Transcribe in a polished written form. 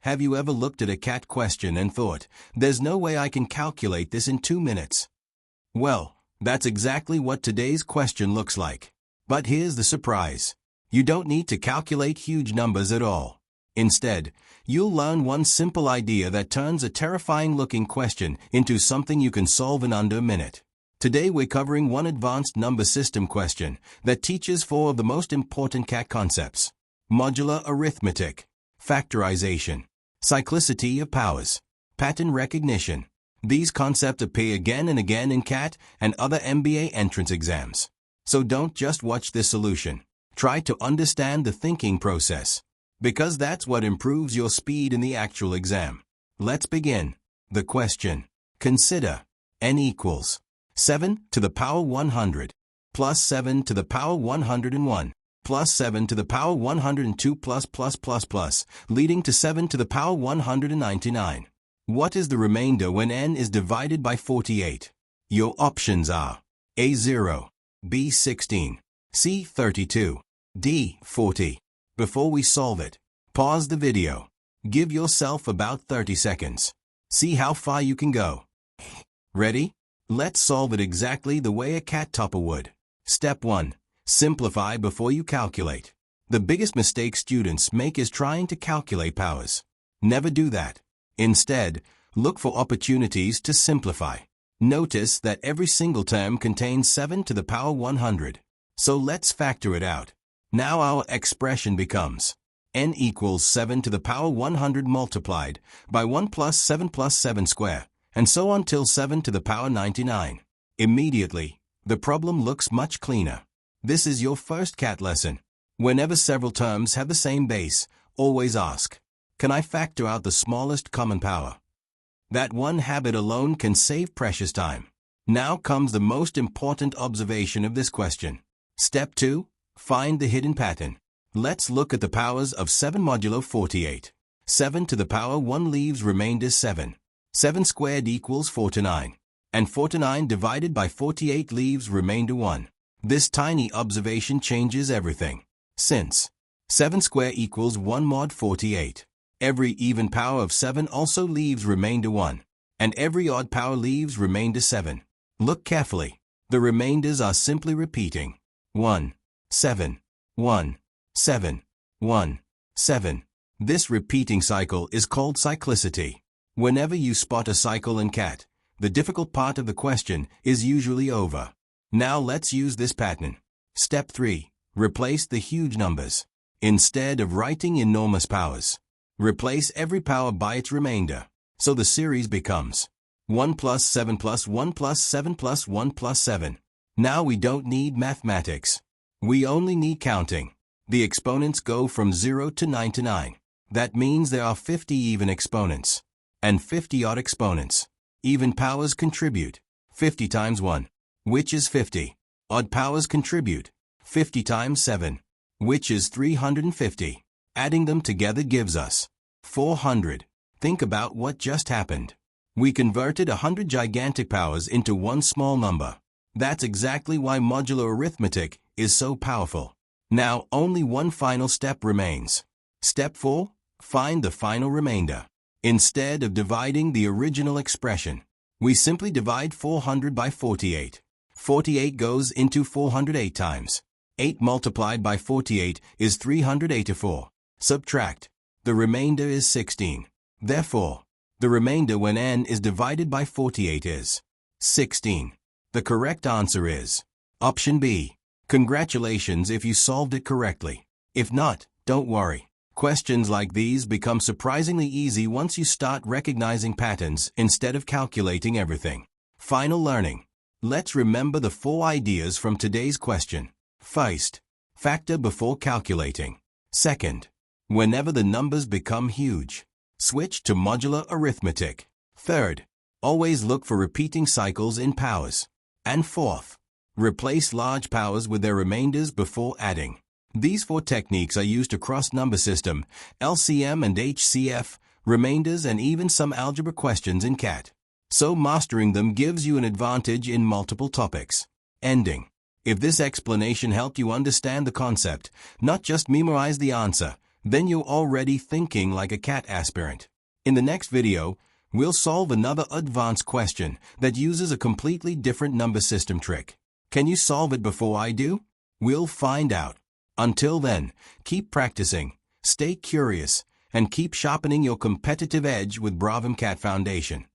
Have you ever looked at a CAT question and thought, there's no way I can calculate this in 2 minutes? Well, that's exactly what today's question looks like. But here's the surprise. You don't need to calculate huge numbers at all. Instead, you'll learn one simple idea that turns a terrifying-looking question into something you can solve in under a minute. Today we're covering one advanced number system question that teaches 4 of the most important CAT concepts: modular arithmetic, factorization, cyclicity of powers, pattern recognition. These concepts appear again and again in CAT and other MBA entrance exams. So don't just watch this solution. Try to understand the thinking process, because that's what improves your speed in the actual exam. Let's begin. The question. Consider n equals 7 to the power 100 plus 7 to the power 101 plus 7 to the power 102 plus, leading to 7 to the power 199. What is the remainder when n is divided by 48? Your options are A 0, B 16, C 32, D 40. Before we solve it, pause the video. Give yourself about 30 seconds. See how far you can go. Ready? Let's solve it exactly the way a CAT topper would. Step 1. Simplify before you calculate. The biggest mistake students make is trying to calculate powers. Never do that. Instead, look for opportunities to simplify. Notice that every single term contains 7 to the power 100. So let's factor it out. Now our expression becomes n equals 7 to the power 100 multiplied by 1 plus 7 square, and so on till 7 to the power 99. Immediately, the problem looks much cleaner. This is your first CAT lesson. Whenever several terms have the same base, always ask, can I factor out the smallest common power? That one habit alone can save precious time. Now comes the most important observation of this question. Step 2. Find the hidden pattern. Let's look at the powers of 7 modulo 48. 7 to the power 1 leaves remainder 7. 7 squared equals 49. And 49 divided by 48 leaves remainder 1. This tiny observation changes everything. Since 7 squared equals 1 mod 48. Every even power of 7 also leaves remainder 1. And every odd power leaves remainder 7. Look carefully. The remainders are simply repeating. 1, 7, 1, 7, 1, 7. This repeating cycle is called cyclicity. Whenever you spot a cycle in CAT, the difficult part of the question is usually over. Now let's use this pattern. Step 3. Replace the huge numbers. Instead of writing enormous powers, replace every power by its remainder. So the series becomes 1 plus 7 plus 1 plus 7 plus 1 plus 7. Now we don't need mathematics. We only need counting. The exponents go from 0 to 99. That means there are 50 even exponents and 50 odd exponents. Even powers contribute 50 times 1, which is 50. Odd powers contribute 50 times 7, which is 350. Adding them together gives us 400. Think about what just happened. We converted 100 gigantic powers into one small number. That's exactly why modular arithmetic is so powerful. Now only one final step remains. Step 4. Find the final remainder. Instead of dividing the original expression, we simply divide 400 by 48. 48 goes into 408 times. 8 multiplied by 48 is 384. Subtract. The remainder is 16. Therefore, the remainder when n is divided by 48 is 16. The correct answer is option B. Congratulations if you solved it correctly. If not, don't worry. Questions like these become surprisingly easy once you start recognizing patterns instead of calculating everything. Final learning. Let's remember the 4 ideas from today's question. First, factor before calculating. Second, whenever the numbers become huge, switch to modular arithmetic. Third, always look for repeating cycles in powers. And fourth, replace large powers with their remainders before adding. These 4 techniques are used across number system, LCM and HCF, remainders, and even some algebra questions in CAT. So mastering them gives you an advantage in multiple topics. Ending. If this explanation helped you understand the concept, not just memorize the answer, Then you're already thinking like a cat aspirant. In the next video, we'll solve another advanced question that uses a completely different number system trick. Can you solve it before I do? We'll find out. Until then, keep practicing, stay curious, and keep sharpening your competitive edge with Bravim Cat Foundation.